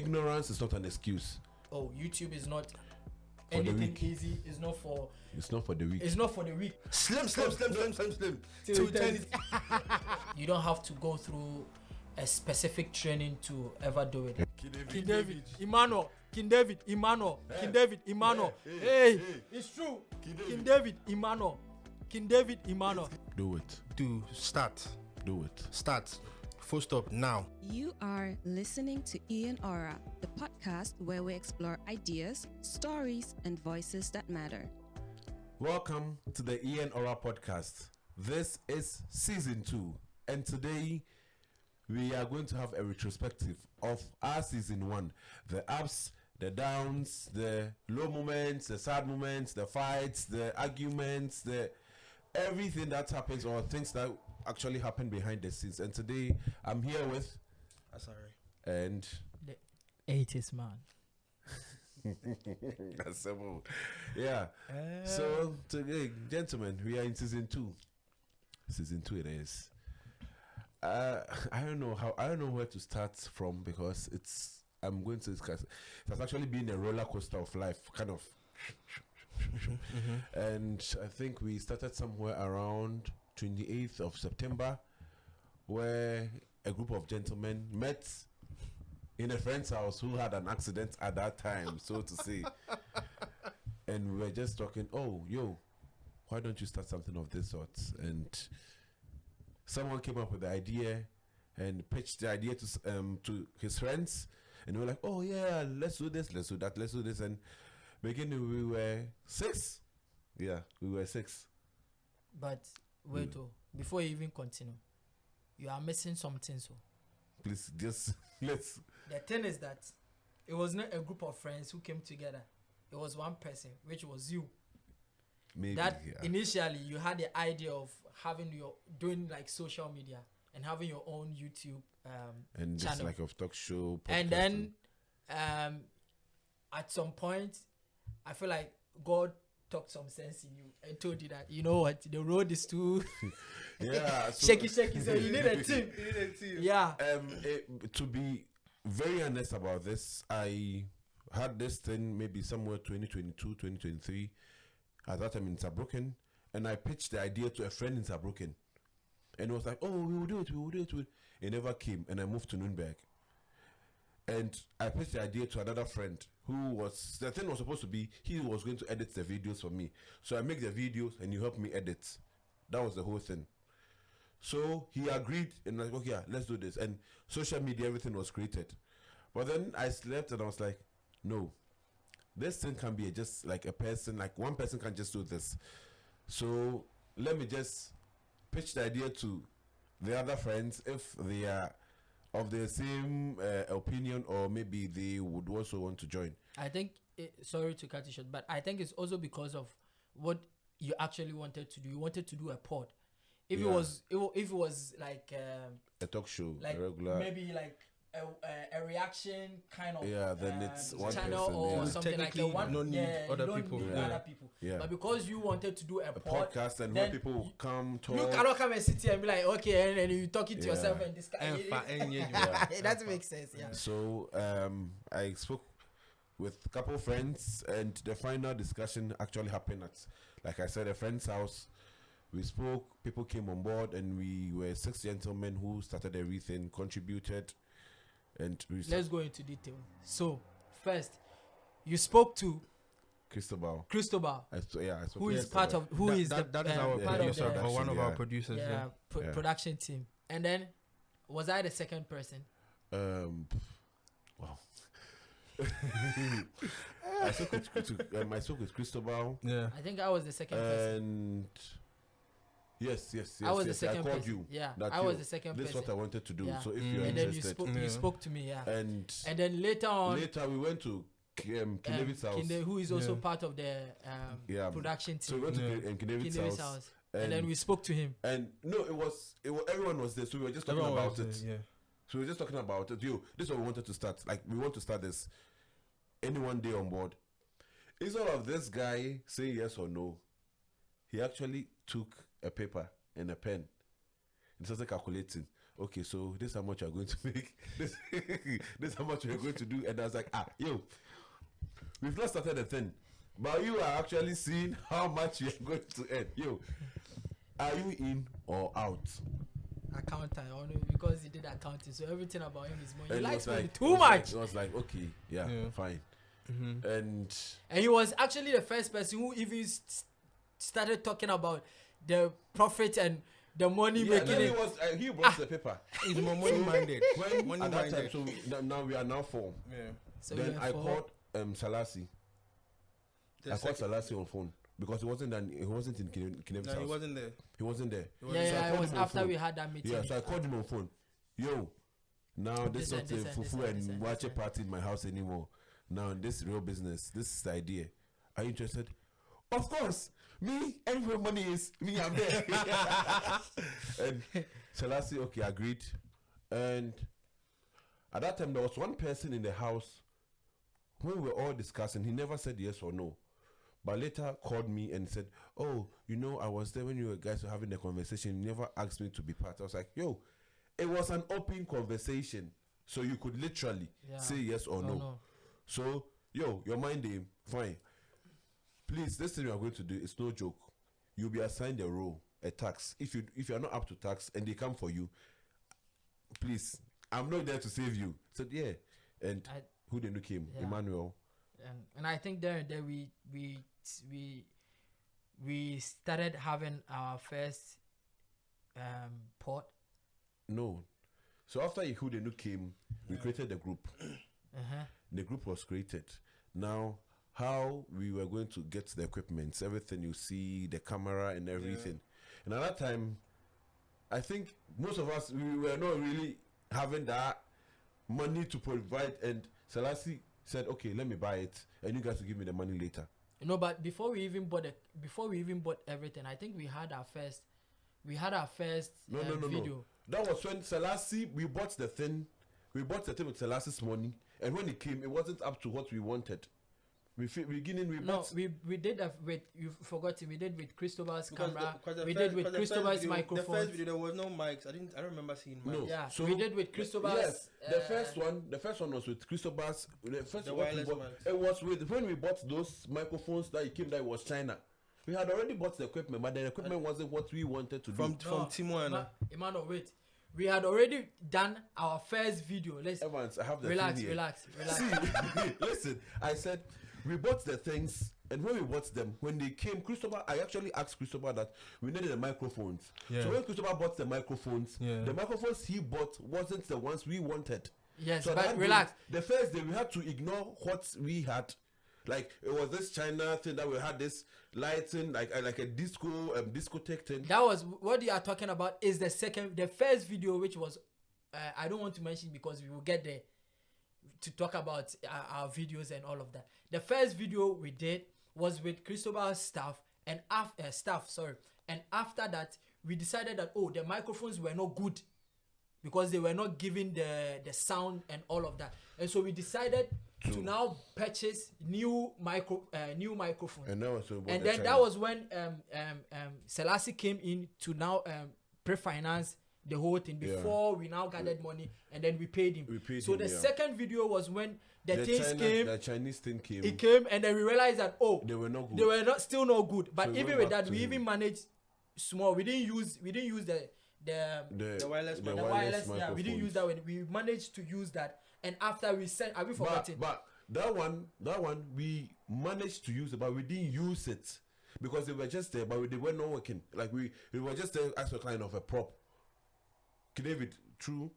ignorance is not an excuse. Oh, YouTube is not For anything easy. It's not for the weak. It's not for the weak. Slim. Till 10. You don't have to go through a specific training to ever do it. King David, Emmanuel. Hey, it's true. King David, Emmanuel. Do it. Start. Full stop now. You are listening to EAAN AURA, the podcast where we explore ideas, stories, and voices that matter. Welcome to the EAAN AURA podcast. This is season 2, and today we are going to have a retrospective of our season 1. The ups, the downs, the low moments, the sad moments, the fights, the arguments, the everything that happens or things that actually happen behind the scenes. And today I'm here with and the 80s man. Yeah. So today, gentlemen, we are in season 2. Season 2 it is. I don't know where to start from because I'm going to discuss. It has actually been a roller coaster of life, kind of. And I think we started somewhere around 28th of September, where a group of gentlemen met in a friend's house who had an accident at that time, so to say. And we were just talking, why don't you start something of this sort? And someone came up with the idea and pitched the idea to his friends, and we were like, oh yeah, let's do this, let's do that, let's do this. And beginning we were 6. Yeah, we were 6. But wait, before you even continue, you are missing something. So please just let's. The thing is that it was not a group of friends who came together. It was one person, which was you. Maybe that initially you had the idea of doing like social media and having your own YouTube and channel. Just like a talk show. And then at some point, I feel like God talked some sense in you and told you that, you know what, the road is too shaky. So you need a team. Yeah. To be very honest about this, I had this thing maybe somewhere 2022, 2023. At that time in Saarbrücken, and I pitched the idea to a friend in Saarbrücken, and it was like, we will do it. It never came, and I moved to Nürnberg. And I pitched the idea to another friend the thing was supposed to be, he was going to edit the videos for me. So I make the videos and you help me edit. That was the whole thing. So he agreed and I was like, okay, yeah, let's do this. And social media, everything was created. But then I slept and I was like, no, this thing can be just like a person, like one person can just do this. So let me just pitch the idea to the other friends if they are of the same opinion, or maybe they would also want to join. I think, sorry to cut you short, but I think it's also because of what you actually wanted to do. You wanted to do a pod. If it was like a talk show, like a regular, maybe like a reaction kind of then it's one channel person, or something like that. No need other people. Other people. Yeah. But because you wanted to do a podcast, and when people come talk, you cannot come and sit here and be like, okay, and you talking to yourself and discuss. It doesn't make sense. Yeah. So I spoke with a couple of friends, and the final discussion actually happened at, like I said, a friend's house. We spoke, people came on board, and we were 6 gentlemen who started everything, contributed. And let's go into detail. So first, you spoke to Cristobal. I spoke. Who is part of? Who is that is our producer, or one of our producers. Production team. And then, was I the second person? Wow. I spoke with Cristobal. Yeah. I think I was the second person. And yes. I was the second I called person. you. Yeah. I was the second person. This is what I wanted to do. Yeah. So if you're and interested. then you spoke to me. Yeah. And then later we went to Kinevi's house. Who is also part of the production team. So we went to Kinevi's house. And then we spoke to him. And no, it was everyone was there. So we were just talking about it. Yeah. So we were just talking about it. This is what we wanted to start. Like, we want to start this any one day on board. Instead of this guy saying yes or no, he actually took a paper and a pen and started calculating. okay, so this is how much you're going to make. This is how much you're going to do. And I was like, yo, we've not started a thing, but you are actually seeing how much you're going to earn. Yo, are you in or out? Accountant, because he did accounting, so everything about him is money. He And likes it was money like- too much. It was like, okay, yeah. Fine. And And he was actually the first person who even started talking about the profit and the money making. then It. he brought the paper. He's more money-minded. When at that time, so now we are now 4. Yeah. So Then we I have four. called Salasi. I called Salasi on phone because he wasn't in Kinevi's No, house. he wasn't there. He wasn't there. Yeah, I it called was him on after phone. we had that meeting. Yeah, so I called him on phone. Yo, now this not a fufu and watch party in my house anymore. Now this real business. This is the idea. Are you interested? Of course. Me, everywhere money is, me, I'm there. And Salasi, okay, agreed. And at that time, there was one person in the house when we were all discussing. He never said yes or no. But later called me and said, oh, I was there when you guys were having the conversation. You never asked me to be part. I was like, yo, it was an open conversation. So you could literally say yes or no. So, yo, your mind game, fine. Please, this thing you are going to do is no joke. You'll be assigned a role, a tax. If you are not up to tax and they come for you, please, I'm not there to save you. I said, yeah. And who then came? Yeah. Emmanuel. And I think there we started having our first port. No. So after Ihudenu came, we created the group. The group was created. Now, how we were going to get the equipment, everything you see, the camera and everything. And at that time, I think most of us, we were not really having that money to provide. And Salasi said, okay, let me buy it. And you guys will give me the money later. But before we even bought everything, I think we had our first video. No. That was when Salasi, we bought the thing with Salasi's money. And when it came, it wasn't up to what we wanted. We did that with, you forgot it, we did with Cristobal's camera, we did with Cristobal's microphone. The first video there was no mics. I don't remember seeing mics. No. Yeah, so we did with Cristobal's. Yes, the first one was with Cristobal's. The wireless mics. It was with when we bought those microphones that came. That was China. We had already bought the equipment, but the equipment wasn't what we wanted to do. From Timo. Emmanuel, wait. We had already done our first video. Evans, I have the relax. See, listen, I said we bought the things, and when we bought them, when they came, I actually asked Cristobal that we needed the microphones. Yeah. So when Cristobal bought the microphones he bought wasn't the ones we wanted. Yes, so but relax. The first day we had to ignore what we had. Like it was this China thing that we had this lighting, like a discotheque thing. That was what you are talking about. Is the first video, which was I don't want to mention because we will get there to talk about our videos and all of that. The first video we did was with Cristobal's staff and and after that we decided that the microphones were not good because they were not giving the sound and all of that, and so we decided to now purchase new microphone. And then that was when Selassie came in to now pre-finance the whole thing before we now gathered money and then we paid him. The second video was when the Chinese thing came. It came and then we realized that they were not good. They were still not good. But so even with that, we even managed small. We didn't use the wireless. Yeah, we didn't use that one. We managed to use that. And after we sent, have we forgotten? But that one we managed to use it, but we didn't use it because they were just there, but they were not working. Like we were just there as a kind of a prop. David, true.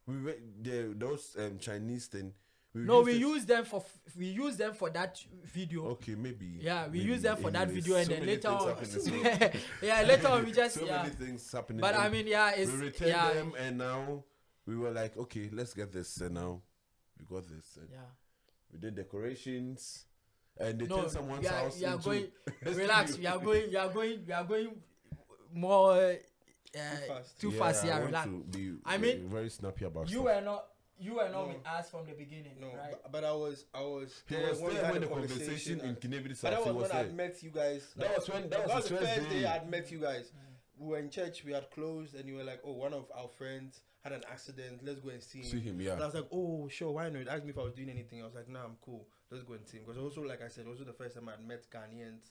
We were there. Those Chinese thing. We used them for that video. Okay, maybe. Yeah, we used them for that video, and then later on, later on we just many things happening. But I mean, we returned them, and now we were like, okay, let's get this, and now we got this. And we did decorations, and they turned someone's house into. Relax. We are going more. Too fast. Yeah, relax. I mean, very snappy about. You were not with us from the beginning, right? But I was there when the conversation in Kinevi's house. That was when I met you guys. That was the first day I'd met you guys. we were in church, we had closed, and you were like, oh, one of our friends had an accident, let's go and see him. See him, yeah. And I was like, oh, sure, why not? He asked me if I was doing anything. I was like, nah, I'm cool. Let's go and see him. Because also, like I said, also the first time I had met Ghanaians.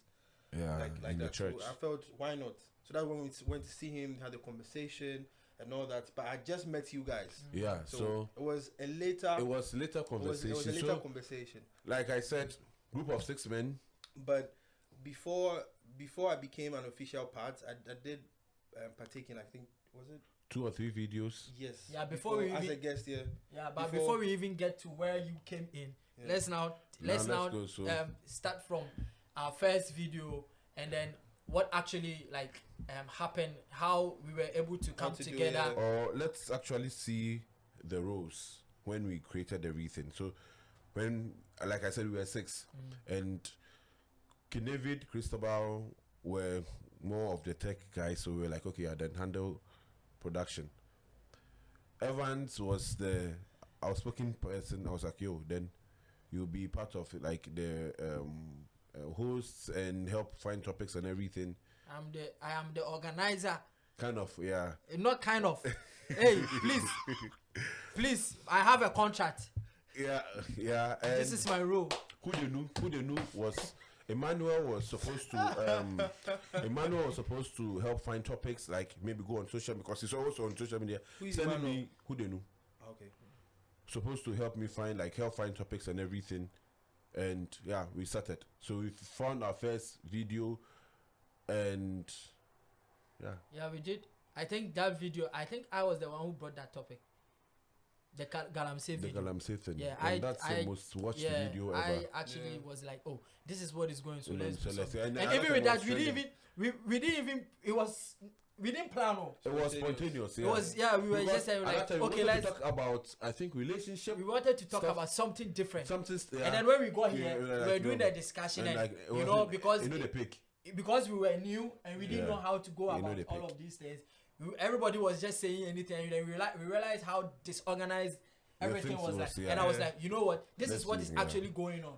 Yeah, Like in the that. church. So I felt, why not? So that's when we went to see him, had a conversation and all that. But I just met you guys. Yeah, so it was a later. it was later conversation. It was a later So, conversation. like I said, group of 6 men. But before I became an official part, I did partake in, I think, was it 2 or 3 videos. Yes. Yeah, before we as even- a guest here. Yeah, but before we even get to where you came in, Yeah. let's now go, so- start from our first video and then what actually like happened, how we were able to come to do together. it. Or let's actually see the roles when we created everything. So when, like I said, we were 6, and David, Cristobal were more of the tech guys, so we were like, okay, I then handle production. Evans was the outspoken person. I was like, yo, then you'll be part of like the hosts and help find topics and everything. I am the organizer. Kind of, yeah. Not kind of. Hey, please, I have a contract. Yeah, yeah. And This is my role. who they knew was Emmanuel was supposed to help find topics, like maybe go on social, because he's always on social media. Who is Sending Emmanuel? me who they knew. Okay. Supposed to help me find topics and everything. And yeah, we started. So we found our first video, and Yeah, we did. I think that video, I think I was the one who brought that topic. The Galamsey the video. Galamsey thing. Yeah, and that's the most watched video ever. I actually was like, oh, this is what is going. So let's do something. and And that even with was that, we didn't even. We didn't plan on. It was spontaneous. Yeah. It was we were Because just saying at like, that time, we okay, wanted to let's. talk about, I think, relationship. We wanted to talk stuff. about something different. Something. Yeah. And then when we got Yeah, here, we we were were like, doing no. the discussion, And and like, it you know, wasn't- because the pick. because we were new and we didn't Yeah. know how to go You know about the all pick. of these things. Everybody was just saying anything, and then we realized how disorganized everything was like. yeah. And I was like, you know what? This Let's is what see, is yeah. actually going on.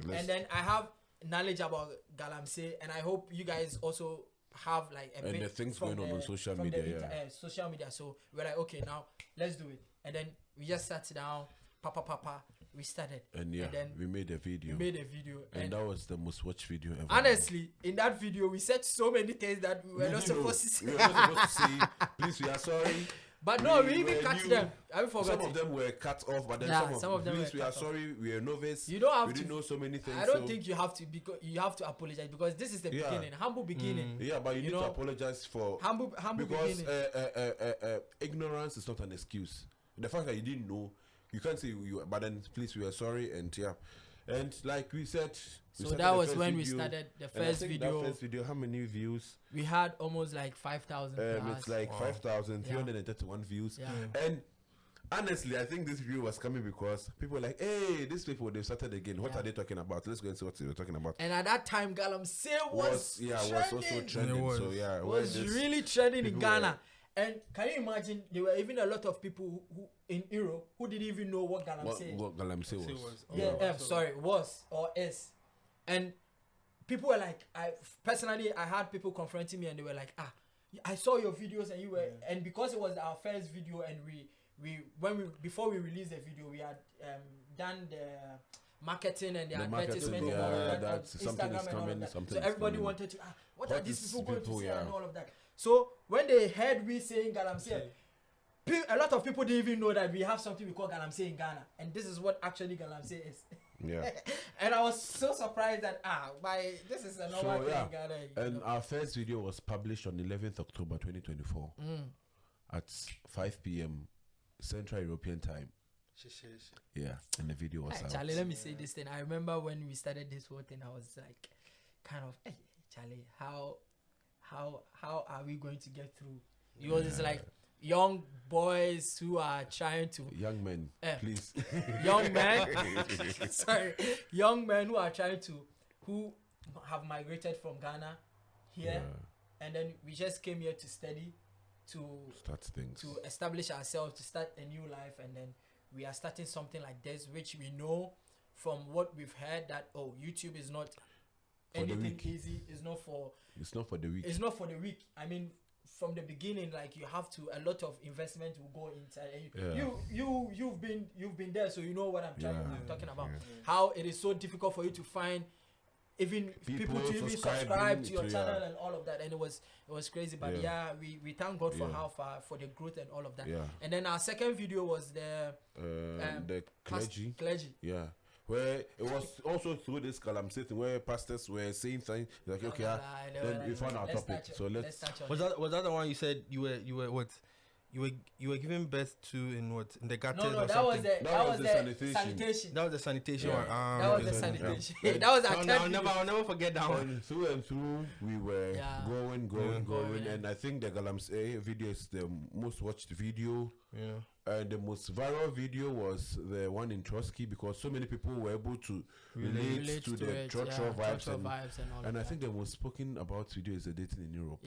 Let's- And then I have knowledge about Galamsey, and I hope you guys also have like a And bit the things from going on social from the media, social media. So we're like, okay, now let's do it. And then we just sat down, we started. And yeah, then we made a video. we made a video, and that was the most watched video ever. honestly, in that video, we said so many things that we were not didn't know. supposed to say. We were not supposed to say, please, we are sorry. But no, we were even cut new. them. I forgot. Some of them were cut off, but then Yeah, some of them, please, were we are cut off. sorry, we are novice. You don't have we to. didn't know so many things. I don't so- think you have to, because you have to apologize, because this is the Yeah. beginning, humble beginning. Yeah, but you need know, to apologize for Humble because beginning. ignorance is not an excuse. The fact that you didn't know, you can't say you. But then, please, we are sorry, and yeah, and like we said. So started that the was first when we video, started the and I first think video. That first video, how many views? We had almost like 5,000 It's like 5,331 views. Yeah. And honestly, I think this video was coming because people were like, hey, these people, they've started again. What Yeah. are they talking about? Let's go and see what they were talking about. And at that time, Galamsey was also trending. trending. It was. So yeah, It when was this- really trending in people Ghana. And can you imagine, there were even a lot of people who in Europe who didn't even know what Galamsey what Galamsey was. was or is. And people were like, I had people confronting me, and they were like, I saw your videos, and you were, and because it was our first video, and before we released the video, we had done the marketing and the advertisement, marketing, and all of yeah, that, that's on something Instagram is and all coming, of that. something So is everybody coming. wanted to, what What are these is people going to people, say, yeah. and all of that. So when they heard me saying Galamsey, a lot of people didn't even know that we have something we call Galamsey in Ghana, and this is what actually Galamsey is. Yeah. And I was so surprised that this is a normal thing in Ghana. And our first video was published on 11th October 2024 at 5 p.m. Central European Time. Yeah, and the video was out. Charlie, let me say this thing. I remember when we started this whole thing, I was like, kind of, hey, Charlie, how are we going to get through? Because it's like young boys who are trying to Young men, please. young men young men who are trying to, who have migrated from Ghana here, and then we just came here to study, to Start things. to establish ourselves, to start a new life, and then we are starting something like this, which we know from what we've heard that YouTube is not For the anything weak. easy. It's not for It's not for the weak. it's not for the weak. I mean, from the beginning, like you have to, a lot of investment will go inside, and you've been there, so you know what I'm talking about. How it is so difficult for you to find even people to even subscribe to your channel and all of that, and it was crazy. But we thank God for how far, for the growth and all of that. And then our second video was the clergy. Yeah. Where it was also through this calamity where pastors were saying things like, then we found our topic. So let's touch on was that the one you said you were what? You were giving birth to in the gutters or that something? that was the sanitation. That was the sanitation one. That was the sanitation. That was our I'll never forget that one. Through and through, we were going, and I think the Galamsey video is the most watched video. Yeah. And the most viral video was the one in Trotsky, because so many people were able to relate to the Churchill vibes and all and I think the most spoken about video is the dating in Europe.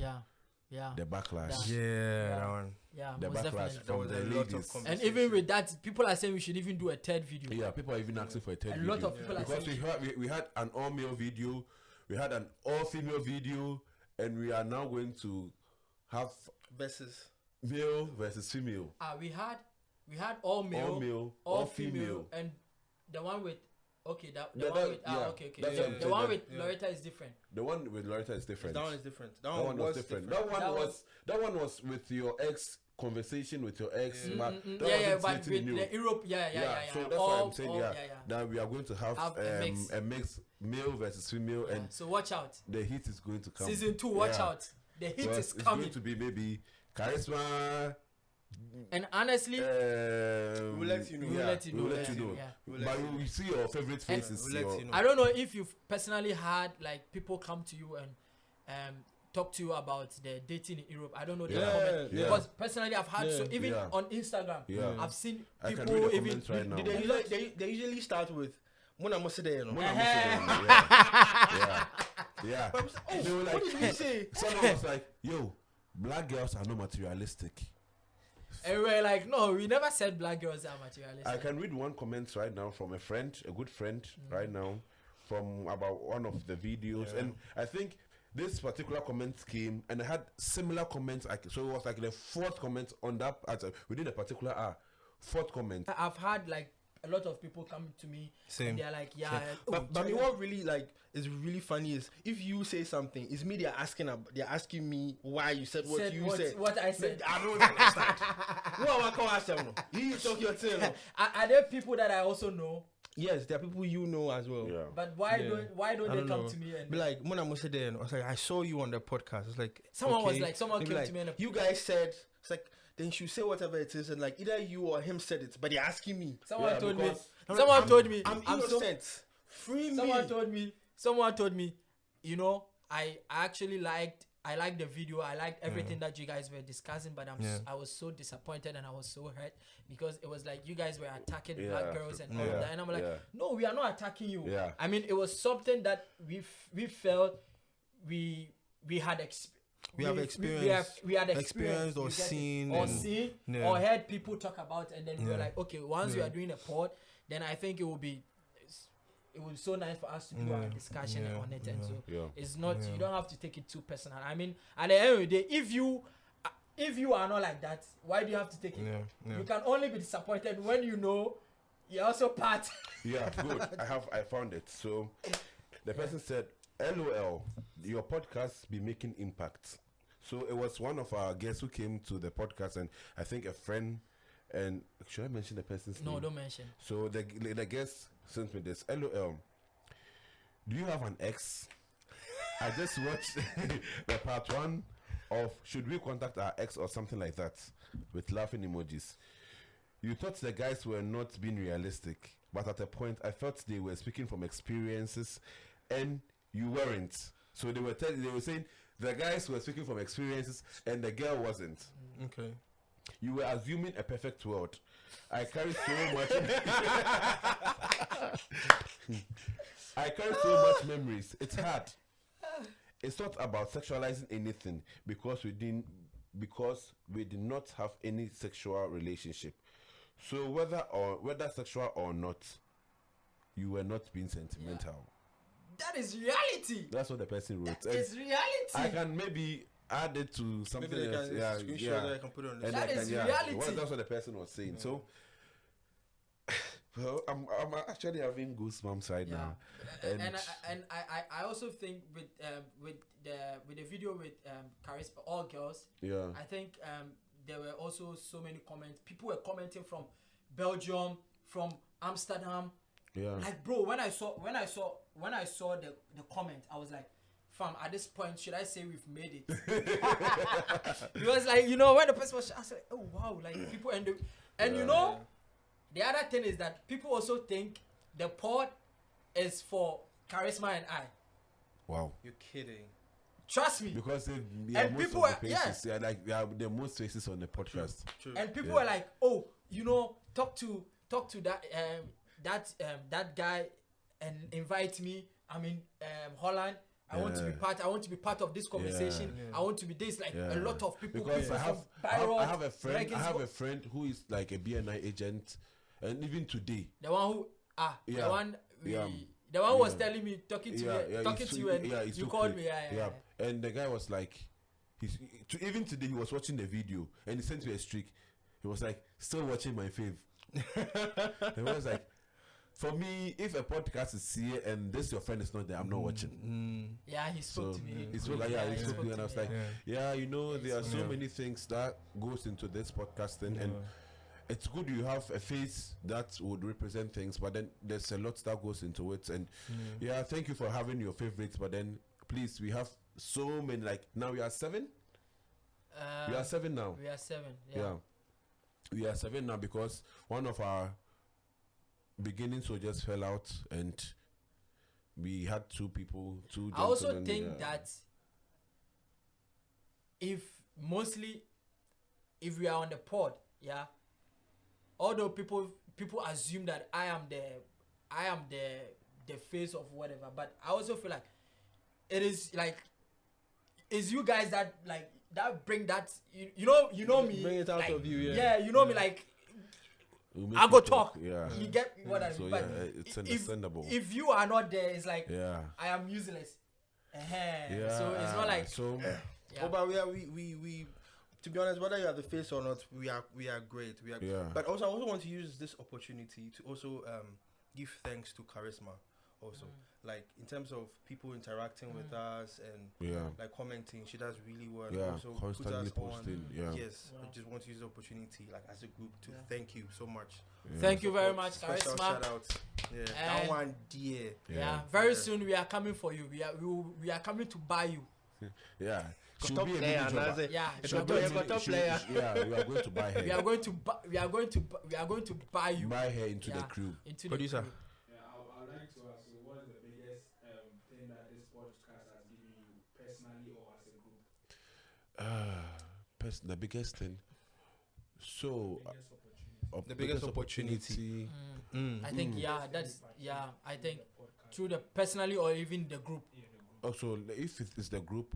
Yeah. The backlash. That one. Yeah. The backlash from the ladies. And even with that, people are saying we should even do a third video. Yeah, people are even asking for a third video. A lot of people are saying because we had an all male video, we had an all female video, and we are now going to have versus male versus female. We had all male, all female, and the one with the one with Loretta is different. The one with Loretta is different. That one is different. That one was with your ex, conversation with your ex. But with the Europe, So that's why I'm saying Now we are going to have a mix, male versus female, and so watch out. The heat is going to come. Season 2, watch out. The heat is coming. It's going to be maybe charisma. And honestly, we'll let you know. We'll let you know. But we will see your favorite faces. I don't know if you've personally had like people come to you and talk to you about the dating in Europe. I don't know the comment because personally I've had even on Instagram I've seen people even right they usually start with Mona Mosede, Yeah. They were like, what did you say? Someone was like, yo, black girls are not materialistic. And we're like, no, we never said black girls are materialistic. I can read one comment right now from a friend, a good friend, right now, from about one of the videos. And I think this particular comment came, and I had similar comments. So it was like the fourth comment on that, within a particular hour. Fourth comment. I've had like a lot of people come to me. Same. And they're like, but I mean, what really like is really funny is if you say something, it's me they're asking me why you said what you said. What I said. I don't understand. What can I say? You talk your thing. Are there people that I also know? Yes, there are people you know as well. Yeah. But why don't they come to me and be like, Mona Mosede, I was like, I saw you on the podcast. It's like someone came to me and you guys said, it's like, then you say whatever it is, and like either you or him said it, but they're asking me. Someone told me. I'm innocent. Free me. Someone told me. You know, I actually liked the video. I liked everything that you guys were discussing, but I was so disappointed and I was so hurt because it was like you guys were attacking black girls and all of that, and I'm like, no, we are not attacking you. Yeah. I mean, it was something that we felt we had experienced. We had experienced or seen or heard people talk about, and then we were like, okay, once we are doing a pod, then I think it will be so nice for us to do our discussion on it, and so it's not you don't have to take it too personal. I mean, at the end of the day, if you are not like that, why do you have to take it? You can only be disappointed when you know you're also part. Yeah, good. I found it. So the person said, LOL, your podcast be making impact. So it was one of our guests who came to the podcast, and I think a friend, and should I mention the person's name? No, don't mention. So the guest sent me this. LOL, do you have an ex? I just watched the part 1 of should we contact our ex or something like that with laughing emojis. You thought the guys were not being realistic, but at a point I felt they were speaking from experiences, and you weren't. So they were saying the guys were speaking from experiences and the girl wasn't. Okay. You were assuming a perfect world. I carry so much I carry so much memories. It's hard. It's not about sexualizing anything because we did not have any sexual relationship. So whether sexual or not, you were not being sentimental. That is reality. That's what the person wrote. That is reality. I can maybe add it to something Maybe they else. can Yeah, screenshot yeah. that I can put it on the And That I can, is yeah. reality. Well, that's what the person was saying. So, well, I'm actually having goosebumps right now. And I also think with the video with Charisma, all girls, Yeah. I think there were also so many comments. People were commenting from Belgium, from Amsterdam. Yeah. Like, bro, when I saw the comment, I was like, fam, at this point, should I say we've made it? Because, like, you know, when the person was, I was like, oh wow, like people you know, the other thing is that people also think the pod is for Charisma and I. Wow. You're kidding. Trust me. Because And most people of the were- faces, they are like they are the most faces on the podcast. True. And people were like, oh, you know, talk to that guy and invite me. I'm in Holland. I want to be part. I want to be part of this conversation. Yeah. I want to be this. Like Yeah. a lot of people. Because people I have, from I have Bayreuth, I have a friend. I have a Regensburg, friend who is like a BNI agent, and even today, the one who Yeah. the one we Yeah. the one who was Yeah. telling me talking to he's you so- and he's you so called cool. me. Yeah. And the guy was like, even today he was watching the video and he sent me a streak. He was like, still watching my fave. And I was like, for me, if a podcast is here and this your friend is not there, I'm not watching. Yeah, he spoke So to me. he spoke, he spoke to me, and I was like, Yeah. you know, there are so Yeah. many things that goes into this podcasting, and it's good you have a face that would represent things, but then there's a lot that goes into it. And thank you for having your favorites, but then please, we have so many. Like now we are 7. We are 7 now. We are 7. Yeah. We are 7 now because one of our beginnings so just fell out, and we had two I also gentlemen, think that if we are on the pod, although people assume that I am the face of whatever, but I also feel like it is like it's you guys that like that bring that you know me, Bring it out like, of you, you know me, like We'll make I go you talk. Yeah. you get what I mean. So But it's understandable. if you are not there, it's like Yeah. I am useless. Yeah. So it's not like so. yeah. Oh, but we to be honest, whether you are the face or not, we are great. We are. Yeah. But also, I also want to use this opportunity to also give thanks to Charisma. Also, like in terms of people interacting with us and like commenting, she does really well. Yeah, Also constantly put us posting. on. Yeah. Yes, I just want to use the opportunity, like as a group, to thank you so much. Thank you very Support. much, Special Charisma. shout out. Yeah, that And- one, dear. Yeah, very soon we are coming for you. We are coming to buy you. Yeah. She'll Top be a player, mini jobber. Nazi. Yeah, She'll Top be a player, mini- top she'll- player. Yeah, we are going to buy her. we are going to buy you Buy her into the Yeah. crew. into Producer. the crew. Yeah, I'd like to ask you, what is the biggest thing that this podcast has given you personally or as a group? The biggest thing. So, Biggest opportunity. The biggest opportunity. I think I think through the personally or even the group. Also, if it is the group,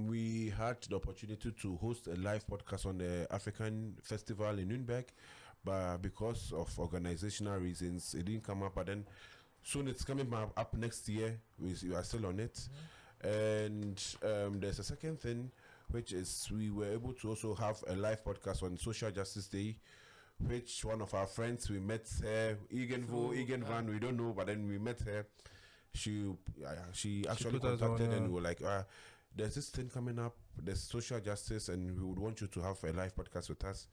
we had the opportunity to host a live podcast on the African Festival in Nuremberg, but because of organizational reasons, it didn't come up. But then soon it's coming up next year. We are still on it. And there's a second thing, which is we were able to also have a live podcast on Social Justice Day, which one of our friends, we met her, Egan Van, we don't know, but then we met her. She actually put us contacted on, and we were like, there's this thing coming up, there's social justice, and we would want you to have a live podcast with us.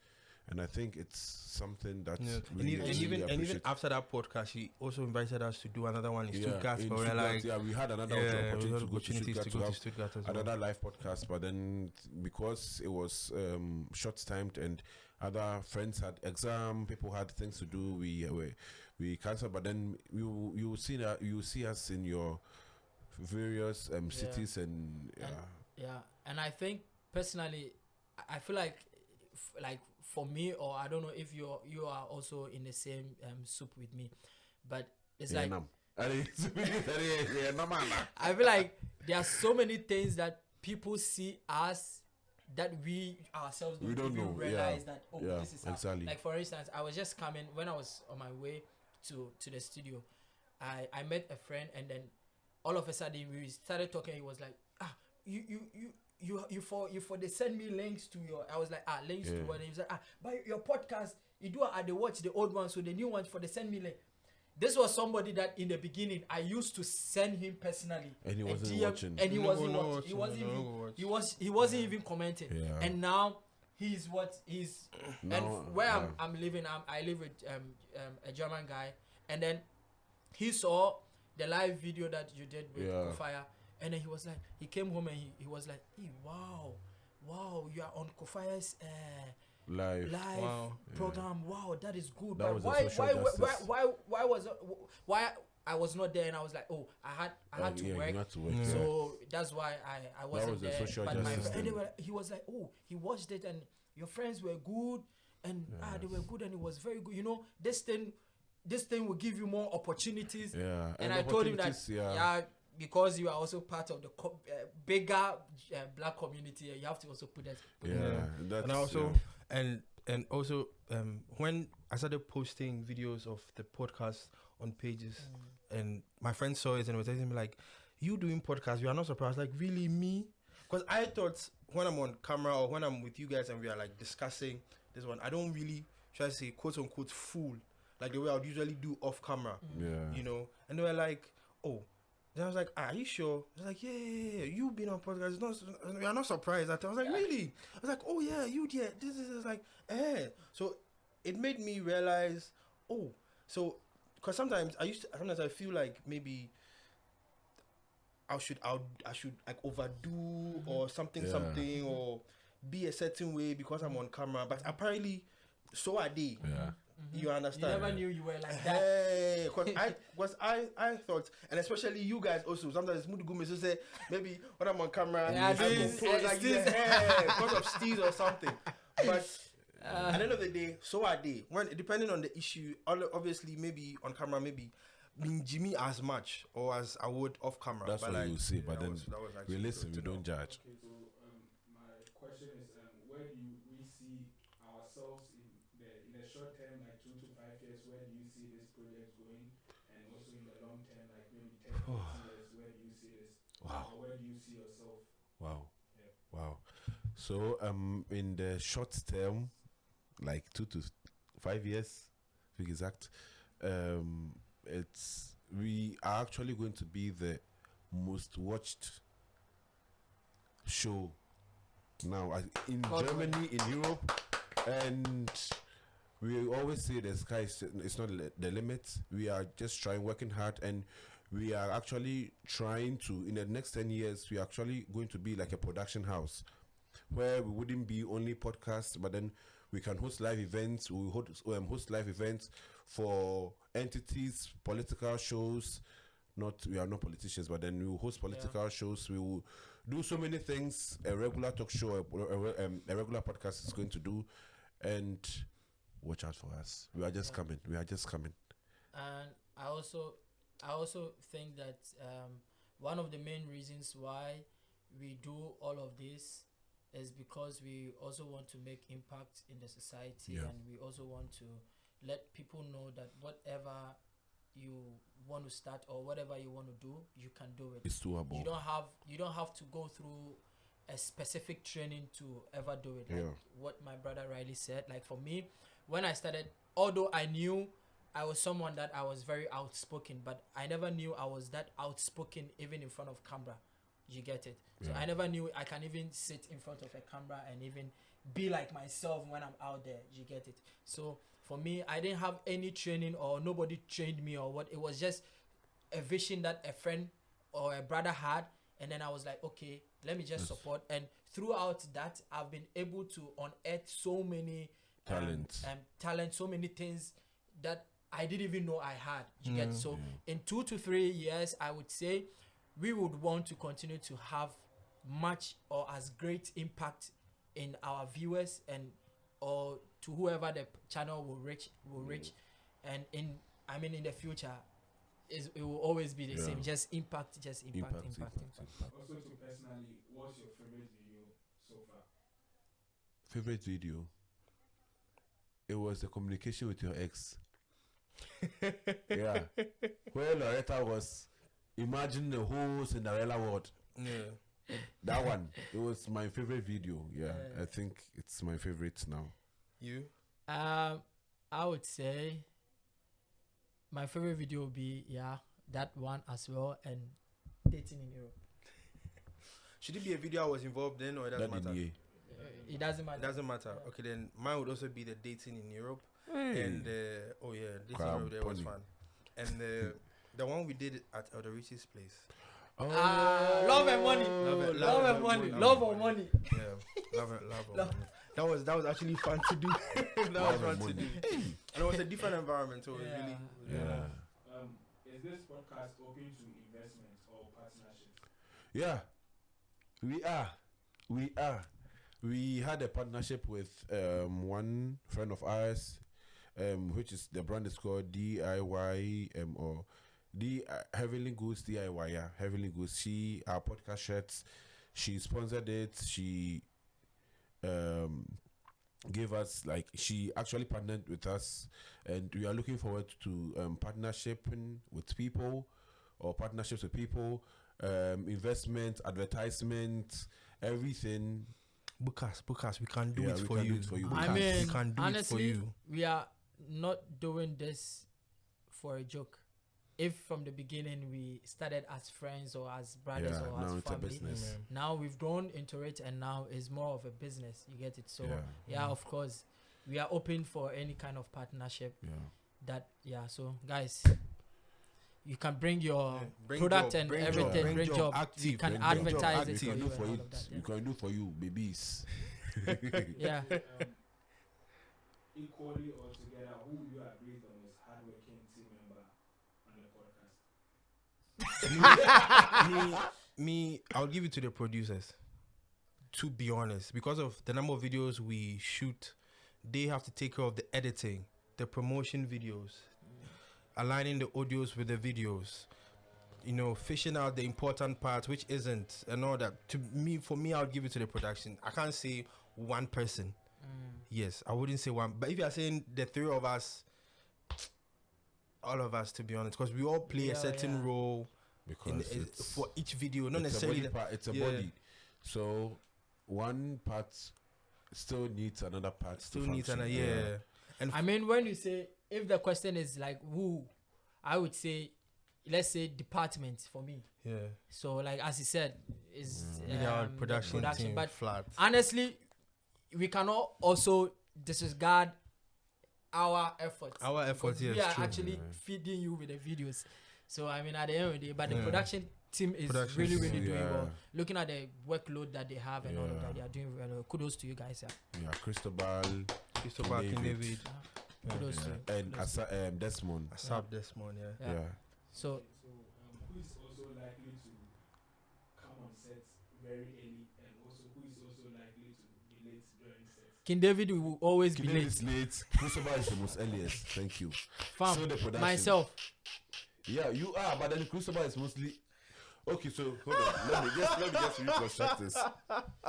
And I think it's something that we And even after that podcast, she also invited us to do another one in Stuttgart. in So we're Stuttgart, like, we had another we opportunity had to go to opportunities Stuttgart to to go to have Stuttgart as well. another live podcast, but then because it was short-timed and other friends had exam, people had things to do, we cancelled. But then you will see us in your various cities and And I think personally, I feel like for me, or I don't know if you are also in the same soup with me, but it's like I feel like there are so many things that people see us that we ourselves We don't even know, realize yeah. that this is how. Exactly. Like for instance, I was just coming when I was on my way to the studio. I met a friend, and then all of a sudden we started talking. He was like, you they send me links to your. I was like, links to what? And he was like, but your podcast, you do they watch the old one, so the new one for they send me link. This was somebody that in the beginning I used to send him personally, and he wasn't watching, and he wasn't watching. He wasn't even commenting, and now he's now, and where I'm living. I live with a German guy, and then he saw the live video that you did with Kofaya, and then he came home and he was like, hey, wow, you are on Kofaya's live program. Wow, that is good. That but why I was not there? And I was like, I had to work. You had to work. So that's why I wasn't there. But my friend, he was like, he watched it and your friends were good and they were good and it was very good. You know, this thing will give you more opportunities. Yeah. And I told him that because you are also part of the bigger black community, you have to also put that. And also and also when I started posting videos of the podcast on pages, and my friends saw it and was telling me like, "You doing podcasts? You are not surprised?" Like, really, me? Because I thought when I'm on camera or when I'm with you guys and we are like discussing this one, I don't really try to say quote unquote fool like the way I would usually do off camera. You know. And they were like, "Oh." Then I was like, are you sure? I was like, yeah, you've been on podcast. We are not surprised. I was like, really? I was like, oh yeah, you did. This is like, So it made me realize, so because sometimes I feel like maybe I should like overdo or something or be a certain way because I'm on camera. But apparently, so are they. Yeah. You understand? You never knew you were like that. Because I thought, and especially you guys also, sometimes it's mood to say maybe when I'm on camera, I compose like because of steez or something. But at the end of the day, so are they. When depending on the issue, obviously maybe on camera, maybe being Jimmy as much or as I would off camera. That's what you see, but then we listen, we don't judge. Okay, so my question is, where do we see ourselves in the short term, like 2 to 5 years? Where do you see this project going? And also in the long term, like maybe 10 to 15 years, where do you see this? Wow. Or where do you see yourself? Wow. Yeah. Wow. So in the short term, like 2 to 5 years, to be exact, we are actually going to be the most watched show now in Germany, in Europe, and we always say the sky is not the limit. We are just working hard, and we are actually trying to, in the next 10 years, we are actually going to be like a production house where we wouldn't be only podcasts, but then we can host live events. We host live events for entities, political shows. We are not politicians, but then we will host political shows. We will do so many things. A regular talk show, a regular podcast is going to do, and watch out for us. We are just coming. And I also think that one of the main reasons why we do all of this is because we also want to make impact in the society, and we also want to let people know that whatever you want to start or whatever you want to do, you can do it. It's doable. You don't have to go through a specific training to ever do it. Like what my brother Riley said. Like for me, when I started, although I knew I was someone that I was very outspoken, but I never knew I was that outspoken even in front of camera. You get it? So I never knew I can even sit in front of a camera and even be like myself when I'm out there. You get it? So for me, I didn't have any training or nobody trained me or what. It was just a vision that a friend or a brother had, and then I was like, okay, let me just support. And throughout that, I've been able to unearth so many talent, so many things that I didn't even know I had. You get it? So in 2 to 3 years, I would say we would want to continue to have much or as great impact in our viewers and or to whoever the channel will reach, and in the future it will always be the same, just impact. Also, to personally, what's your favorite video so far? Favorite video? It was the communication with your ex. Where Loretta was imagine the whole Cinderella world. that one, it was my favorite video. Yeah, I think it's my favorite now. You? I would say my favorite video would be that one as well, and dating in Europe. Should it be a video I was involved in, or it doesn't That matter? in It doesn't matter. It doesn't matter. Okay, then mine would also be the dating in Europe. And dating in Europe there was fun. And the one we did at Odorichi's place. Love and money. Love and money. Love or money. Yeah, love or money. That was actually fun to do. That was fun to do. And it was a different environment, so it was really. Is this podcast open to investment or partnerships? Yeah, we are. We had a partnership with one friend of ours, which is the brand is called DIY or Heavenly Goose DIY. Yeah, Heavenly Goose. She our podcast shirts. She sponsored it. She gave us she actually partnered with us, and we are looking forward to partnership with people or partnerships with people, investment, advertisement, everything. Book us. We can do it for you. I mean, we can do honestly, it for you. we are not doing this for a joke. If from the beginning we started as friends or as brothers or now as it's family, a business. now we've grown into it, and now it's more of a business. You get it? So of course, we are open for any kind of partnership. So guys, you can bring your product and everything. Bring job. Active. You can Bring advertise we it. can do and for all you. of that, We can do for you, babies. yeah. Equally or together, who you agree is the most hardworking team member on the podcast? me, I'll give it to the producers. To be honest, because of the number of videos we shoot, they have to take care of the editing, the promotion videos, aligning the audios with the videos, fishing out the important parts, which isn't, and all that. For me, I'll give it to the production. I can't say one person. Yes, I wouldn't say one. But if you are saying the three of us, all of us, to be honest, because we all play a certain role for each video, not necessarily. It's a body. So one part still needs another part. And I mean, when you say, if the question is like who, I would say, let's say department for me. Yeah. So as you said, is production team, but flat. Honestly, we cannot also disregard our efforts. Our efforts, yes. We are true. actually feeding you with the videos. So I mean, at the end of the day, but the production team is really doing well. Looking at the workload that they have and all of that, they are doing well. Kudos to you guys. Yeah, Cristobal, King David. Kudos to you. And Desmond. Asap Desmond, Yeah. So who is also likely to come on set very early, and also who is also likely to be late during set? King David will always be late. Is late. Cristobal is the most earliest. Thank you. Fam, So the production. myself. Yeah, you are, but then Cristobal is mostly. Okay, so hold on. Let me just reconstruct this.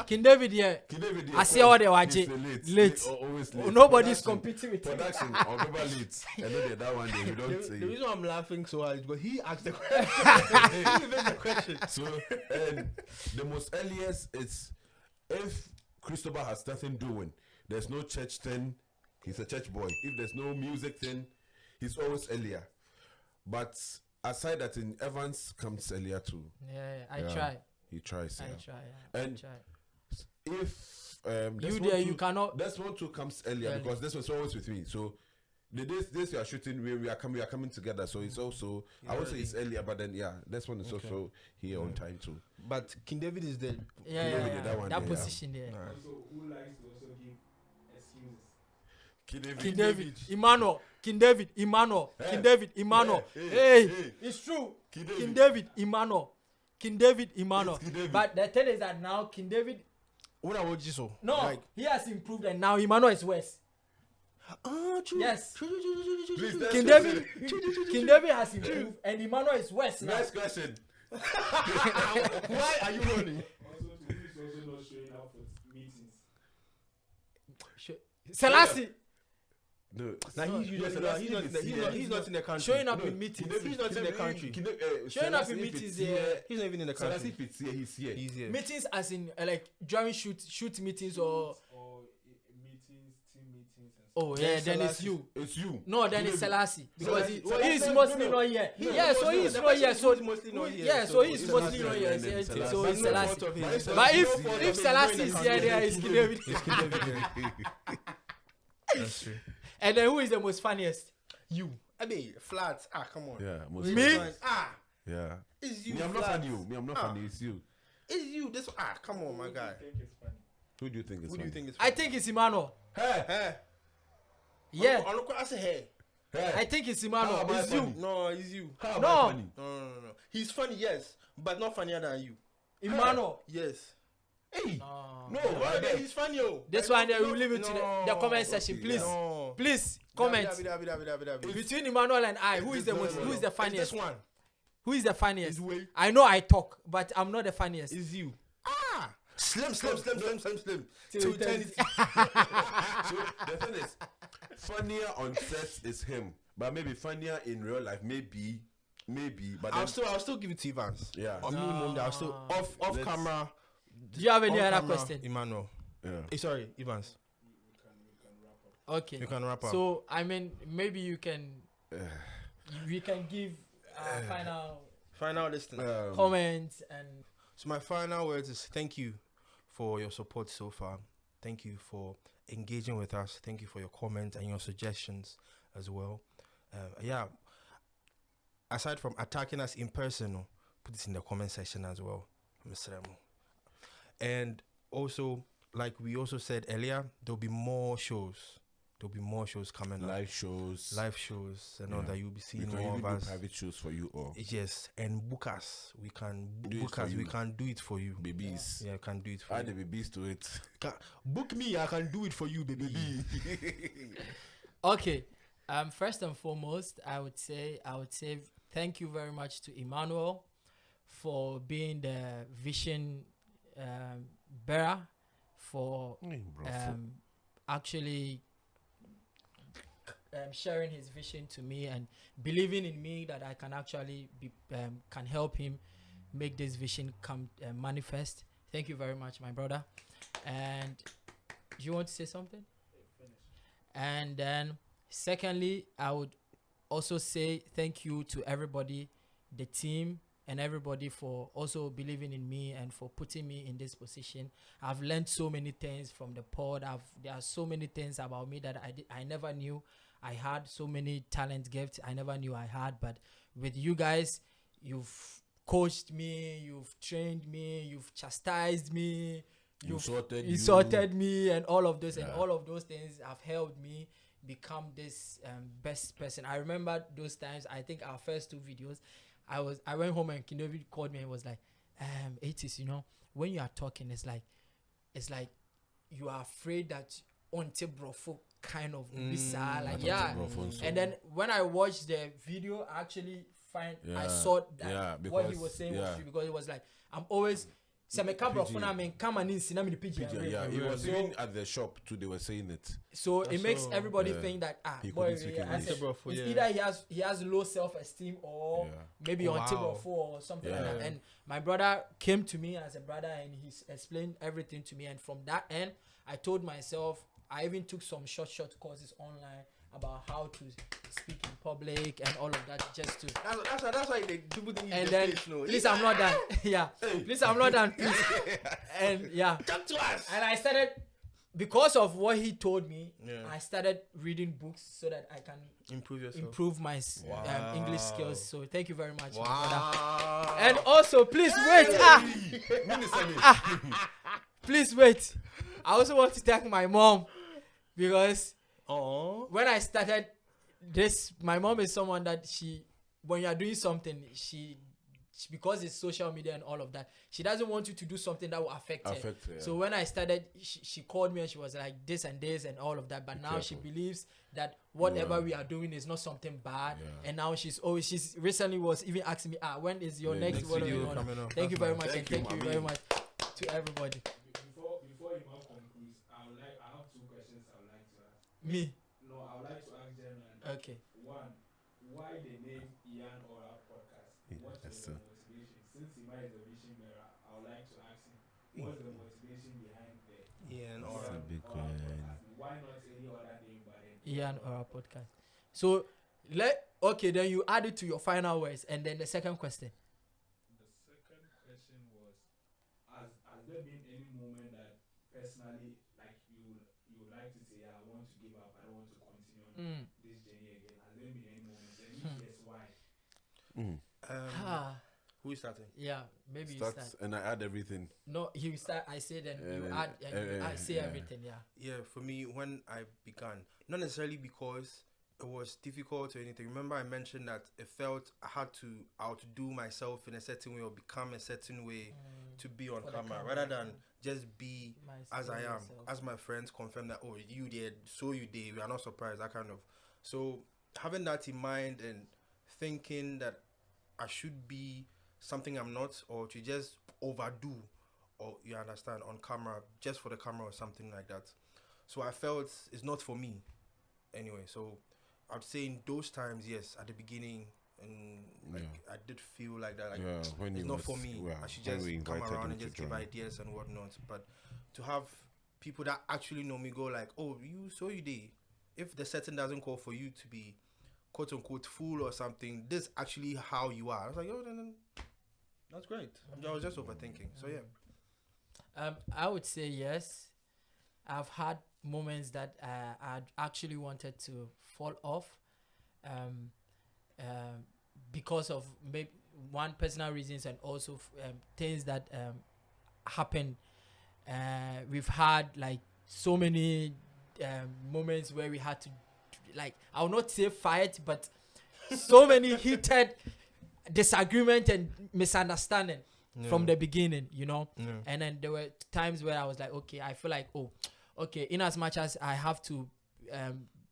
King David, yeah. I see how they were late. Always late. Nobody's Production, competing with him. production or people late. I know that one day we don't say. The reason I'm laughing so hard is because he asked the question. He made the question. So the most earliest is if Cristobal has nothing doing, there's no church thing, he's a church boy. If there's no music thing, he's always earlier. But aside that, in Evans comes earlier too. I try. He tries. I Yeah. try. And if you cannot. Desmond too comes earlier because Desmond's always with me. So the days we are shooting, we are coming together. So it's also I would say it's earlier, but then Desmond is also here on time too. But King David is the That position there. Also, who likes to also give excuses? King David, Emmanuel. King David, Emmanuel. King David, Emmanuel. Hey, it's true. King David, Emmanuel. King David, Emmanuel. But the thing is that now King David. What about Jesus? No, he has improved, and now Emmanuel is worse. True. Yes. True. King David has improved, and Emmanuel is worse now. Next question. Why are you running? Also, who is also not showing up for meetings? Selassie. No. Now he's usually not. He's not in the country. Showing up in meetings. He's not in the country. Showing up in meetings. He's not even in the So country. if it's here, he's here. He's here. Meetings as in like during shoot meetings or. Meetings, team meetings, and Oh yeah, then it's you. It's you. No, then it's Selassie because Selassie- he's Selassie- mostly no. not here. No, Yeah, so he's not here. So mostly not here. yeah, so he's it's mostly Selassie not here. and then So Selassie. it's Selassie. But But no fault if of Selassie him is going here, in the there is Kinevi. It's Kinevi. That's true. And then who is the most funniest? You. I mean, flats. Come on. Yeah, most Me? Yeah. It's you. Me, I'm not Flats. funny. Me, I'm not funny. It's you. It's you. This. Come on, my guy. think it's funny. Who do you think is Who do funny? you think is? I think it's Emmanuel. Hey, Hey. Yeah, I say hey. hey. I think it's How Emmanuel. am I It's you. funny? No, it's you. How am No. I funny? No. He's funny, yes, but not funnier than you. Emmanuel. Yes. Hey. No. No, Why I beg. he's funny, yo. This one they will leave it to the No. comment section, Okay, please. No. Please comment between Emmanuel and I. Who is the most? Who is the It's funniest? this one. Who is the funniest? It's way. I know I talk, but I'm not the funniest. It's you. Slim. Till eternity. So the thing is, funnier on set is him, but maybe funnier in real life, maybe. But I'll then, still give it to Evans. Yeah. On minimum, I'll still off Let's- camera. Do you have any on other camera, question? Emmanuel. yeah. Sorry, Evans. Okay. You can wrap up. So I mean, maybe you can. We can give final listen. comments and. So my final words is thank you for your support so far. Thank you for engaging with us. Thank you for your comments and your suggestions as well. Yeah. Aside from attacking us in person, put it in the comment section as well. Mr. Remo. And also, like we also said earlier, there'll be more shows. There'll be more shows coming up. Live shows. And all Yeah. that you'll be We seeing can more even of do us. private shows for you or Yes, and book us. We can Do it book for us. We you. can do it for you. babies. Yeah, I can do it for Add you. the babies to it. Book me. I can do it for you, baby. Okay. First and foremost, I would say thank you very much to Emmanuel for being the vision bearer for actually sharing his vision to me and believing in me that I can actually can help him make this vision come manifest. Thank you very much, my brother. And do you want to say something? And then secondly, I would also say thank you to everybody, the team and everybody for also believing in me and for putting me in this position. I've learned so many things from the pod. There are so many things about me that I never knew I had, so many talent gifts I never knew I had. But with you guys, you've coached me, you've trained me, you've chastised me, you've insulted me and all of this, and all of those things have helped me become this best person. I remember those times. I think our first two videos, I went home and Kinevi called me and was like, 80s, you know, when you are talking, it's like you are afraid that until brofo kind of and then when I watched the video, I actually I saw that what he was saying was true, because it was like I'm always he was so, even at the shop too. They were saying it. So it makes everybody think that boy, it's either he has low self-esteem or maybe on table 4 or something like that. And my brother came to me as a brother and he explained everything to me. And from that end, I told myself, I even took some short courses online about how to speak in public and all of that, just to. That's why they people think. And then, please, I'm not done. Please, I'm not done. Please. And talk to us. And I started, because of what he told me, I started reading books so that I can improve my English skills. So thank you very much, my brother. And also, please wait. Please wait. I also want to thank my mom, because when I started this, my mom is someone that when you are doing something, she because it's social media and all of that, she doesn't want you to do something that will affect her. So when I started, she called me and she was like this and this and all of that. But now she believes that whatever we are doing is not something bad. And now she's recently was even asking me, when is your next video coming up? Thank you very much, and thank you very much to everybody. Before Imam concludes, I have 2 questions I would like to ask. Me? No, I would like to Okay. One, why the name EAAN AURA podcast? What was the motivation? Since Ima is a vision bearer, I would like to ask him, what's the motivation behind the EAAN That's AURA. a big AURA one. podcast? Why not any other name but then EAAN AURA podcast. So okay, then you add it to your final words, and then the second question. The second question was, has there been any moment that personally, like you like to say, I want to give up, I don't want to continue on this journey again? Has there been any moment? And if yes, why? Who is starting? Yeah, maybe you Starts start. and I add everything. No, he start. I say then you then, add and you say yeah. everything. Yeah. Yeah, for me, when I began, not necessarily because it was difficult or anything. Remember, I mentioned that it felt I had to outdo myself in a certain way or become a certain way to be on For the camera, camera, rather than just be as I am. Yourself. As my friends confirm that, oh, you did, so you did. We are not surprised. That kind of. So having that in mind and thinking that I should be something I'm not, or to just overdo, or you understand, on camera, just for the camera or something like that. So I felt it's not for me anyway. So I'd say in those times, yes, at the beginning, and like I did feel like that, like when it's you not was- for me. well, I should when just we come invited around him and to just give join. ideas and whatnot. But to have people that actually know me go like, oh, you did. If the setting doesn't call for you to be quote unquote fool or something, this is actually how you are. I was like, oh, then that's great. I was just overthinking. So yeah. I would say yes. I've had moments that I actually wanted to fall off, because of maybe one personal reasons and also things that happen. We've had like so many moments where we had to, like, I will not say fight, but so many heated disagreement and misunderstanding from the beginning, you know. And then there were times where I was like, okay, I feel like, oh, okay, in as much as I have to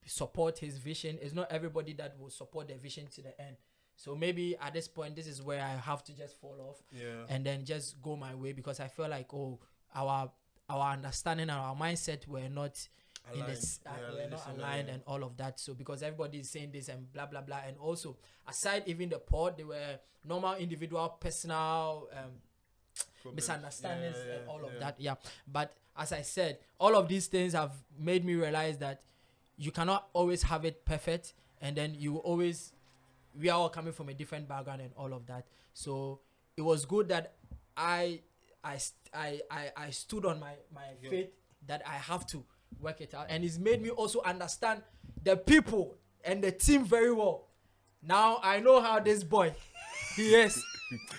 support his vision, it's not everybody that will support the vision to the end. So maybe at this point, this is where I have to just fall off and then just go my way, because I feel like, oh, our understanding and our mindset were not aligned. In this, we're not aligned and all of that. So because everybody is saying this and blah blah blah, and also aside even the pod, there were normal individual personal misunderstandings and all of that. Yeah, but as I said, all of these things have made me realize that you cannot always have it perfect, and then you always, we are all coming from a different background and all of that. So it was good that I stood on my faith that I have to work it out, and it's made me also understand the people and the team very well. Now I know how this boy he is.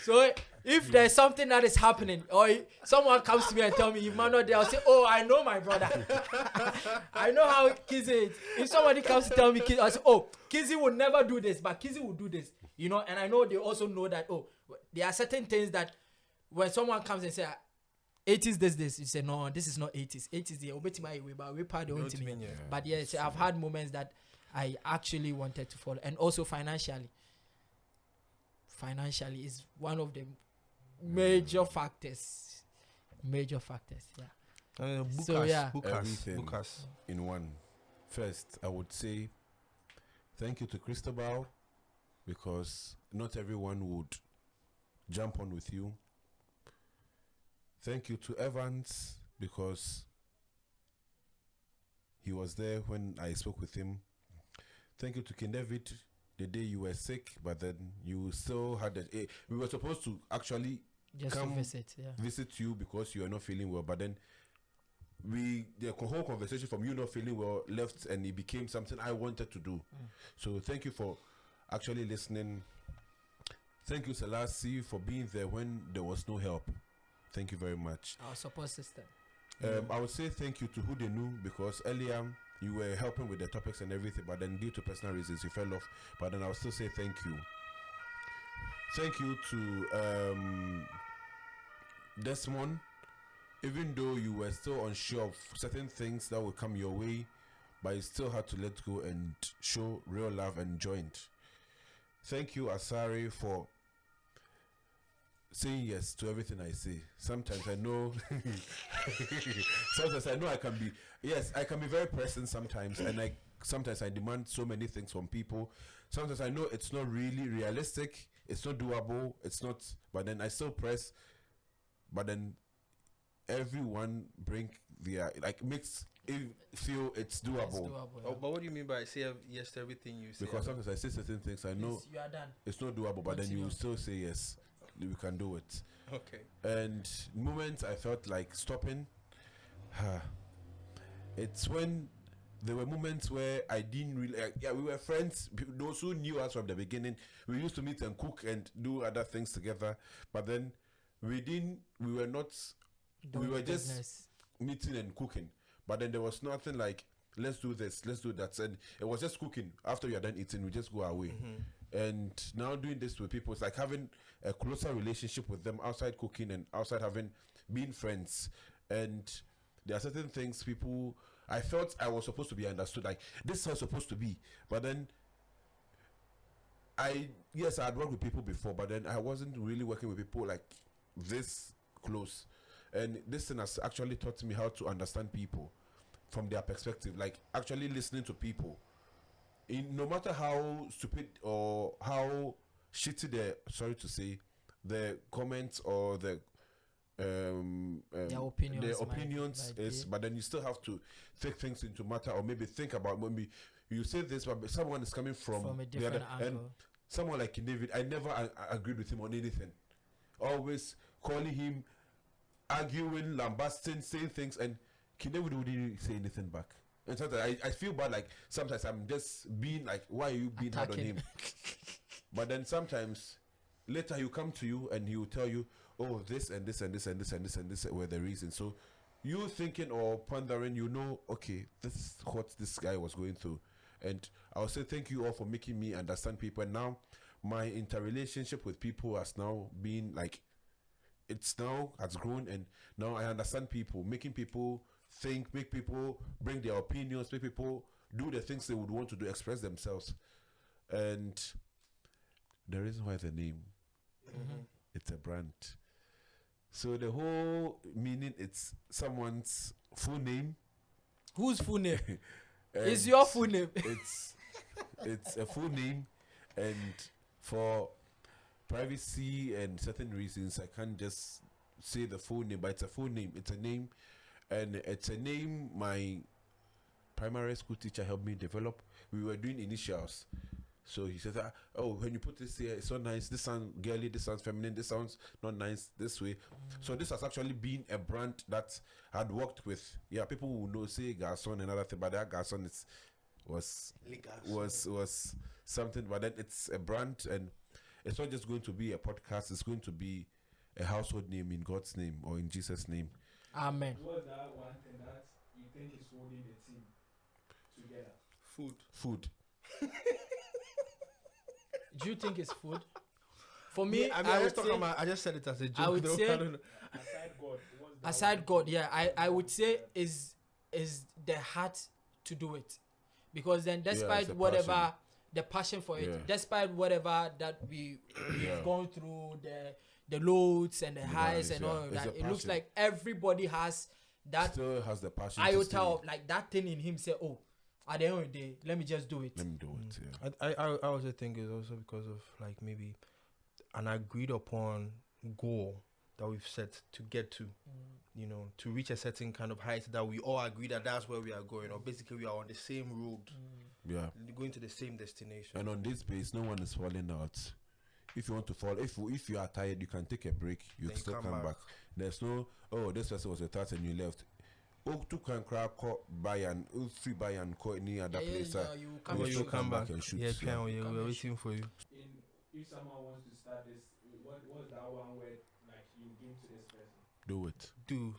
So if there's something that is happening, or someone comes to me and tell me you're not there, I'll say, oh, I know my brother. I know how Kizzy is. If somebody comes to tell me Kizzy, I'll say, oh, Kizzy would never do this, but Kizzy will do this, you know. And I know they also know that, oh, there are certain things that when someone comes and say 80s this, you say, no, this is not 80s. 80s the way, but we part the to me. But yes, I've had moments that I actually wanted to follow, and also financially is one of the major factors. Yeah. So yeah, Everything book us. in one. First, I would say thank you to Cristobal, because not everyone would jump on with you. Thank you to Evans, because he was there when I spoke with him. Thank you to King David, the day you were sick, but then you still had we were supposed to actually just come to visit you because you are not feeling well, but then the whole conversation from you not feeling well left, and it became something I wanted to do. So thank you for actually listening. Thank you, Selassie, for being there when there was no help. Thank you very much. Our support system. I would say thank you to who they knew, because earlier you were helping with the topics and everything, but then due to personal reasons you fell off. But then I will still say thank you. Thank you to Desmond, even though you were still unsure of certain things that would come your way, but you still had to let go and show real love and joint. Thank you, Asari, for saying yes to everything I say. Sometimes I know I can be very present sometimes, and I sometimes I demand so many things from people. Sometimes I know it's not really realistic, it's not doable, it's not, but then I still press. But then everyone bring their, like, makes it feel it's doable. It's doable, yeah. Oh, but what do you mean by say yes to everything you say? Because sometimes I say certain things I know Please, you are done. it's not doable, but then you Continue. still say yes, we can do it. Okay. And moments I felt like stopping, it's when there were moments where I didn't really, we were friends, those who knew us from the beginning. We used to meet and cook and do other things together, but then we were not, we were just business. meeting and cooking, but then there was nothing like, let's do this, let's do that, and it was just cooking. After we are done eating, we just go away. And now doing this with people, it's like having a closer relationship with them outside cooking and outside being friends. And there are certain things people, I felt I was supposed to be understood, like this is how it's supposed to be. But then I had worked with people before, but then I wasn't really working with people like this close. And this thing has actually taught me how to understand people from their perspective, like actually listening to people. No matter how stupid or how shitty the comments or the Their opinions might is, be. but then you still have to take things into matter, or maybe think about, maybe you say this, but someone is coming from From a the different other, and angle. someone like David, I never agreed with him on anything. Always calling him, arguing, lambasting, saying things, and David wouldn't say anything back. And sometimes I feel bad, like sometimes I'm just being like, why are you being hard on Attacking. him? But then sometimes later he'll come to you and he'll tell you, oh, this and this and this and this and this and this were the reasons. So you thinking or pondering, okay, this is what this guy was going through. And I'll say thank you all for making me understand people. And now my interrelationship with people has now been like, it's now has grown, and now I understand people, making people think, make people bring their opinions, make people do the things they would want to do, express themselves. And the reason why the name, it's a brand. So the whole meaning, it's someone's full name. Whose full name? and Is your full name? It's a full name, and for privacy and certain reasons, I can't just say the full name, but it's a full name. It's a name, and it's a name my primary school teacher helped me develop. We were doing initials. So he says, oh, when you put this here, it's not nice. This sounds girly, this sounds feminine, this sounds not nice this way. So this has actually been a brand that I had worked with. Yeah, people will know, say Garçon and other thing, but that Garçon was something. But then it's a brand, and it's not just going to be a podcast. It's going to be a household name in God's name or in Jesus' name. Amen. What's that one thing that you think is holding the team together? Food. Do you think it's food? For me, I would say, I just said it as a joke. I would say, Aside God, what's that aside one God, thing? yeah, I would say is the heart to do it, because then despite it's a whatever passion. the passion for it, Yeah. despite whatever that we've Yeah. gone through, the lows and the highs and yeah. all of It's that, a it looks passion. like everybody has that Still has the passion. to iota stay. of like that thing in him. Say, oh, at the end of the day, let me just do it. Let me do it. Yeah. I also think it's also because of like maybe an agreed upon goal that we've set to get to, you know, to reach a certain kind of height that we all agree that that's where we are going, or basically we are on the same road, Yeah. going to the same destination. And on this base, no one is falling out. If you want to fall, if you are tired, you can take a break. You Then still come come back. back. There's no, oh, this person was a threat and you left. Oh, to can crack buy and free buy and call any other place. You You come will and still shoot. come back and shoot. Yeah, Yeah. we're waiting for you. If someone wants to start this, what's that one word like you give to this person? Do it. Do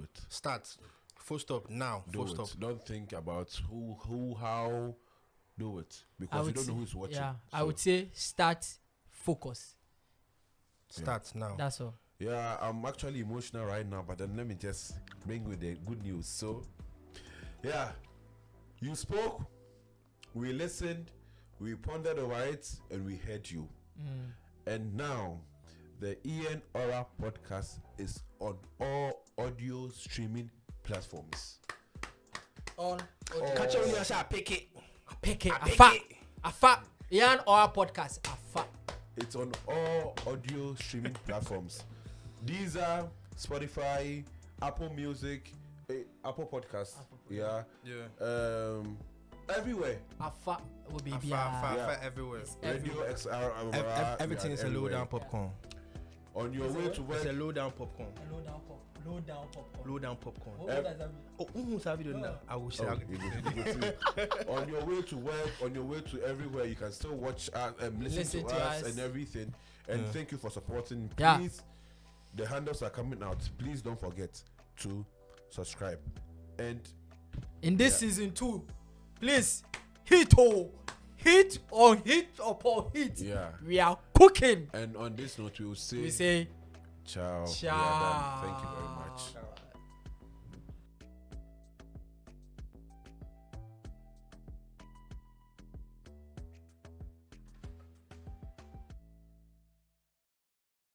it. start. Full stop now. Do Full it. stop. Don't think about who, how. Do it, I because you would don't know say- who's watching. Yeah, I So, would say start, focus. Start now. That's all. Yeah, I'm actually emotional right now, but then let me just bring with the good news. So, yeah, you spoke, we listened, we pondered over it, and we heard you. And now, the EAAN AURA podcast is on all audio streaming platforms. on Catch on your shot, pick it. pick it. I pick Afa. it. Afa. EAAN AURA podcast. Afa. It's on all audio streaming platforms. These are Spotify, Apple Music, Apple Podcasts. Yeah. Everywhere. Afa will be Far everywhere. Radio XR. Everything is a low down popcorn. On your way to It's a work. low down popcorn. Low down popcorn. Low down popcorn. What does that mean? Oh, have you done that? I will say. On your way to work, on your way to everywhere, you can still watch listen to us and everything. And thank you for supporting. Yeah. Please, the handles are coming out. Please don't forget to subscribe. And In this season 2, please hit upon hit. yeah. We are cooking. And on this note, we will say We say ciao. We are ciao. done. Thank you very much.